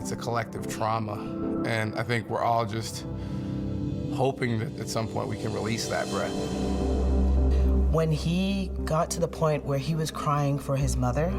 It's a collective trauma, and I think we're all just hoping that at some point we can release that breath. When he got to the point where he was crying for his mother,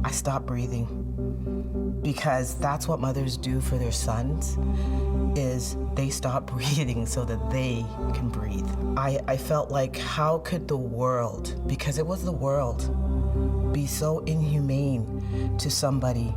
I stopped breathing. Because that's what mothers do for their sons, is they stop breathing so that they can breathe. I felt like, how could the world, because it was the world, be so inhumane to somebody?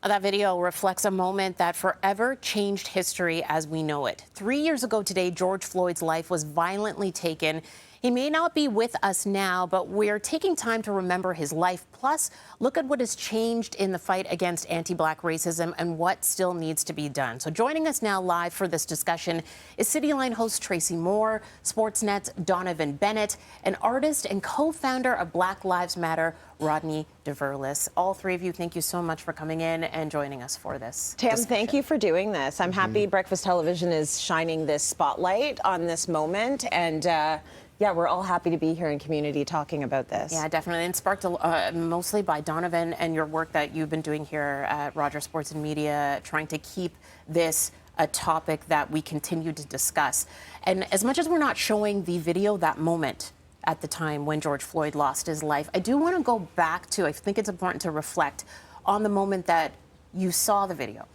That video reflects a moment that forever changed history as we know it. 3 years ago today, George Floyd's life was violently taken. He may not be with us now, but we're taking time to remember his life. Plus, look at what has changed in the fight against anti-Black racism and what still needs to be done. So joining us now live for this discussion is Cityline host Tracy Moore, Sportsnet's Donnovan Bennett, and artist and co-founder of Black Lives Matter, Rodney Diverlus. All three of you, thank you so much for coming in and joining us for this Tam, discussion. thank you for doing this. I'm happy Breakfast Television is shining this spotlight on this moment, and yeah, we're all happy to be here in community talking about this. Yeah, definitely. And sparked mostly by Donnovan and your work that you've been doing here at Rogers Sports and Media, trying to keep this a topic that we continue to discuss. And as much as we're not showing the video, that moment at the time when George Floyd lost his life, I do want to go back to, I think it's important to reflect on the moment that you saw the video.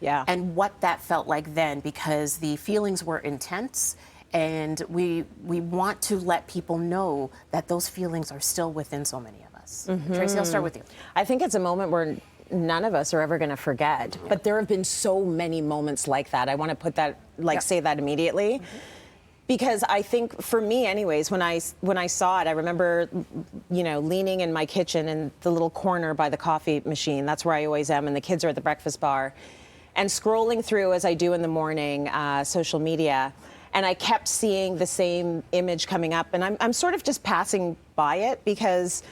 Yeah. And what that felt like then, because the feelings were intense. And we want to let people know that those feelings are still within so many of us. Tracy, I'll start with you. I think it's a moment where none of us are ever going to forget. But there have been so many moments like that. I want to put that, say that immediately. Because I think, for me anyways, when I saw it, I remember, leaning in my kitchen in the little corner by the coffee machine. That's where I always am, and the kids are at the breakfast bar. And scrolling through, as I do in the morning, social media. And I kept seeing the same image coming up. And I'm sort of just passing by it, because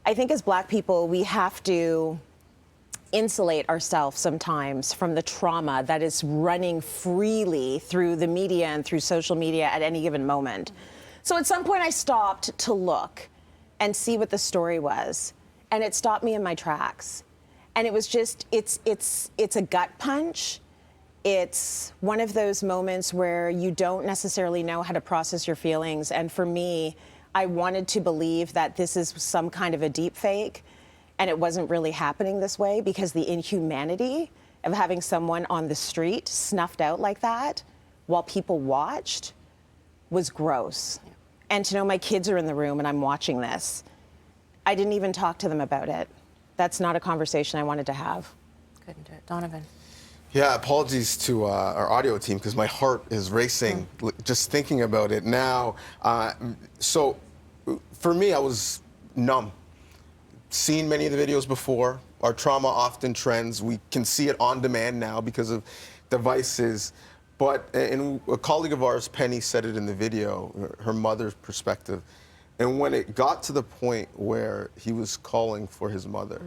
I think as Black people, we have to insulate ourselves sometimes from the trauma that is running freely through the media and through social media at any given moment. So at some point I stopped to look and see what the story was. And it stopped me in my tracks. And it was just, it's a gut punch. It's one of those moments where you don't necessarily know how to process your feelings. And for me, I wanted to believe that this is some kind of a deep fake, and it wasn't really happening this way, because the inhumanity of having someone on the street snuffed out like that while people watched was gross. Yeah. And to know my kids are in the room and I'm watching this, I didn't even talk to them about it. That's not a conversation I wanted to have. Couldn't do it. Donnovan. Yeah, apologies to our audio team, because my heart is racing just thinking about it now. So for me, I was numb. Seen many of the videos before. Our trauma often trends. We can see it on demand now because of devices. But and a colleague of ours, Penny, said it in the video, her mother's perspective. And when it got to the point where he was calling for his mother,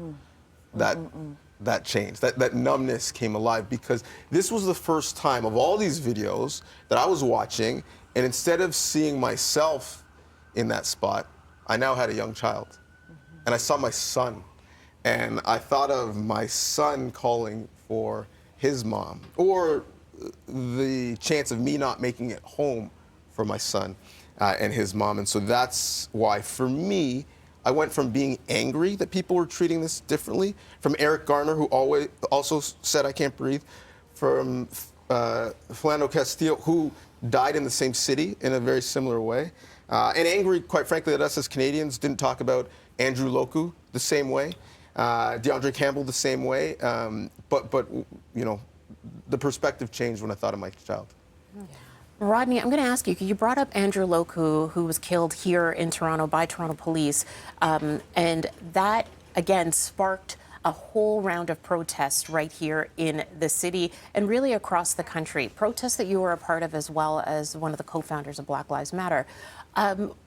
that changed. That numbness came alive, because this was the first time of all these videos that I was watching, and instead of seeing myself in that spot, I now had a young child. And I saw my son, and I thought of my son calling for his mom, or the chance of me not making it home for my son and his mom. And so that's why, for me, I went from being angry that people were treating this differently, from Eric Garner, who also said I can't breathe, from Philando Castillo, who died in the same city in a very similar way, and angry, quite frankly, that us as Canadians didn't talk about Andrew Loku the same way, DeAndre Campbell the same way, but the perspective changed when I thought of my child. Rodney, I'm going to ask you, you brought up Andrew Loku, who was killed here in Toronto by Toronto police, and that, again, sparked a whole round of protests right here in the city and really across the country. Protests that you were a part of, as well as one of the co-founders of Black Lives Matter.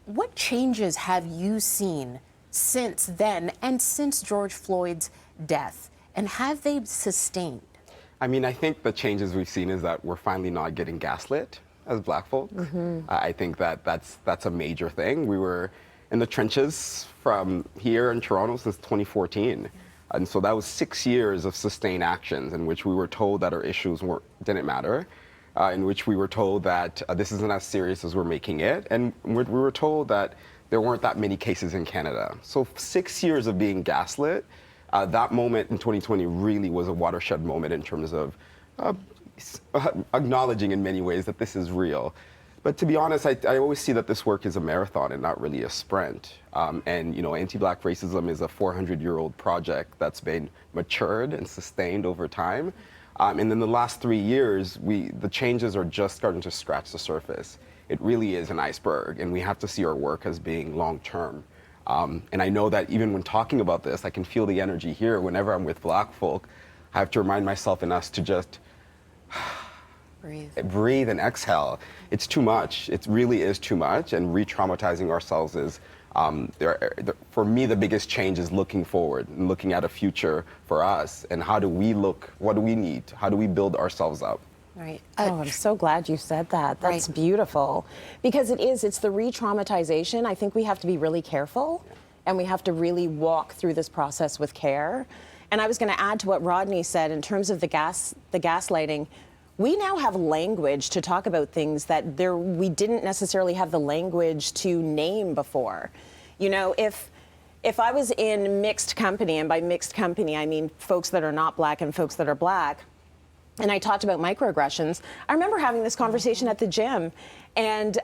What changes have you seen since then and since George Floyd's death, and have they sustained? I mean, I think the changes we've seen is that we're finally not getting gaslit as Black folk. I think that's a major thing. We were in the trenches from here in Toronto since 2014. And so that was 6 years of sustained actions in which we were told that our issues didn't matter, in which we were told that this isn't as serious as we're making it, and we were told that there weren't that many cases in Canada. So 6 years of being gaslit, that moment in 2020 really was a watershed moment in terms of acknowledging in many ways that this is real. But to be honest, I always see that this work is a marathon and not really a sprint. And anti-Black racism is a 400-year-old project that's been matured and sustained over time. And in the last 3 years, the changes are just starting to scratch the surface. It really is an iceberg, and we have to see our work as being long-term. And I know that even when talking about this, I can feel the energy here. Whenever I'm with Black folk, I have to remind myself and us to just breathe and exhale. It's too much. It really is too much. And re-traumatizing ourselves is, for me, the biggest change is looking forward and looking at a future for us. And how do we look? What do we need? How do we build ourselves up? Right. I'm so glad you said that. That's beautiful. Because it's the re-traumatization. I think we have to be really careful, and we have to really walk through this process with care. And I was going to add to what Rodney said in terms of the gaslighting. We now have language to talk about things that we didn't necessarily have the language to name before. If I was in mixed company, and by mixed company I mean folks that are not Black and folks that are Black, and I talked about microaggressions, I remember having this conversation at the gym, and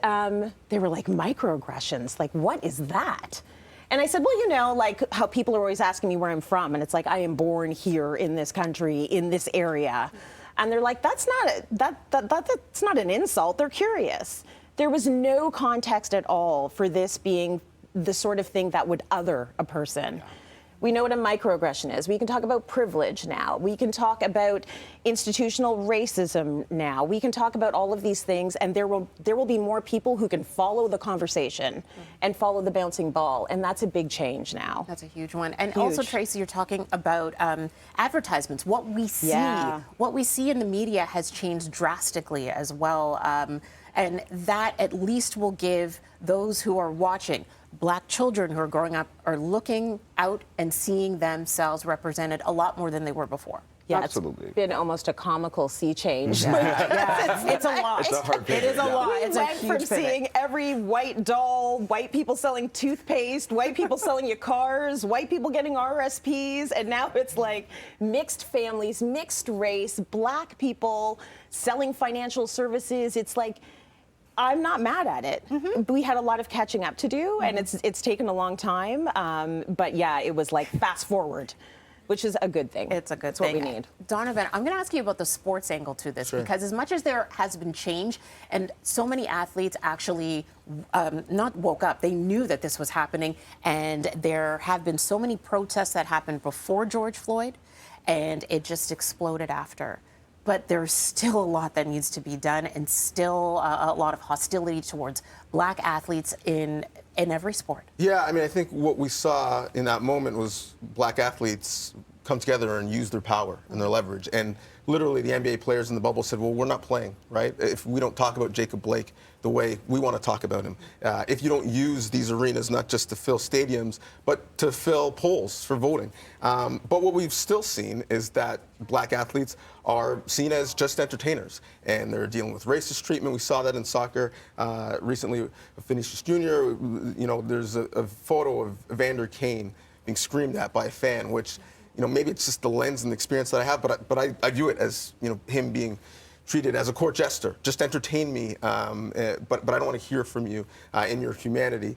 they were like, microaggressions, like what is that? And I said, well, like how people are always asking me where I'm from, and it's like, I am born here in this country, in this area. And they're like, that's not an insult. They're curious. There was no context at all for this being the sort of thing that would other a person. Yeah. We know what a microaggression is. We can talk about privilege now. We can talk about institutional racism now. We can talk about all of these things, and there will be more people who can follow the conversation and follow the bouncing ball, and that's a big change now. That's a huge one. And also, Tracy, you're talking about advertisements. What we see in the media has changed drastically as well, and that at least will give those who are watching, Black children who are growing up, are looking out and seeing themselves represented a lot more than they were before. Yeah, absolutely. It's been almost a comical sea change. It's a lot. It's a hard pivot. It is a lot. We it's went a huge from pivot. seeing every white doll, white people selling toothpaste, white people selling you cars, white people getting RSPs, and now it's like mixed families, mixed race, Black people selling financial services. It's like, I'm not mad at it. We had a lot of catching up to do, and it's taken a long time. But yeah, it was like fast forward, which is a good thing. It's a good thing. thing. It's what we need. Donovan, I'm going to ask you about the sports angle to this, because as much as there has been change, and so many athletes actually not woke up, they knew that this was happening, and there have been so many protests that happened before George Floyd, and it just exploded after. But there's still a lot that needs to be done, and still a lot of hostility towards Black athletes in every sport. Yeah, I mean, I think what we saw in that moment was Black athletes come together and use their power and their leverage. And literally the NBA players in the bubble said, well, we're not playing, right? If we don't talk about Jacob Blake the way we want to talk about him, if you don't use these arenas not just to fill stadiums, but to fill polls for voting. But what we've still seen is that Black athletes are seen as just entertainers, and they're dealing with racist treatment. We saw that in soccer recently. Vinicius Jr., there's a photo of Evander Kane being screamed at by a fan, which, maybe it's just the lens and the experience that I have, but I view it as, him being treated as a court jester. Just entertain me, but I don't want to hear from you in your humanity.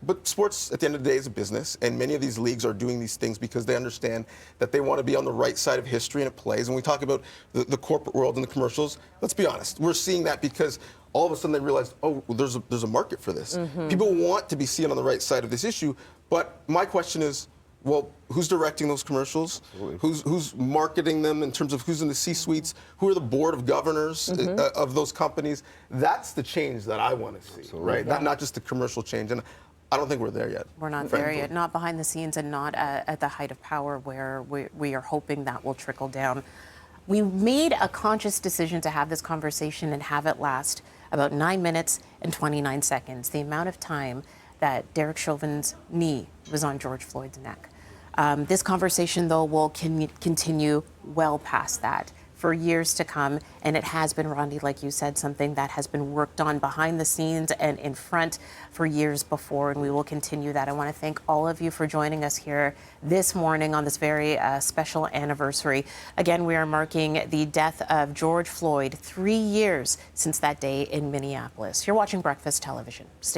But sports, at the end of the day, is a business, and many of these leagues are doing these things because they understand that they want to be on the right side of history, and it plays. When we talk about the corporate world and the commercials, let's be honest, we're seeing that because all of a sudden they realized, oh, there's a market for this. People want to be seen on the right side of this issue, but my question is, well, who's directing those commercials? Who's marketing them in terms of who's in the C-suites? Who are the board of governors of those companies? That's the change that I want to see, right? Yeah. Not just the commercial change. And I don't think we're there yet. We're not there yet, not behind the scenes, and not at the height of power where we are hoping that will trickle down. We made a conscious decision to have this conversation and have it last about 9 minutes and 29 seconds, the amount of time that Derek Chauvin's knee was on George Floyd's neck. This conversation, though, will continue well past that for years to come. And it has been, Rodney, like you said, something that has been worked on behind the scenes and in front for years before, and we will continue that. I want to thank all of you for joining us here this morning on this very special anniversary. Again, we are marking the death of George Floyd, 3 years since that day in Minneapolis. You're watching Breakfast Television. Stay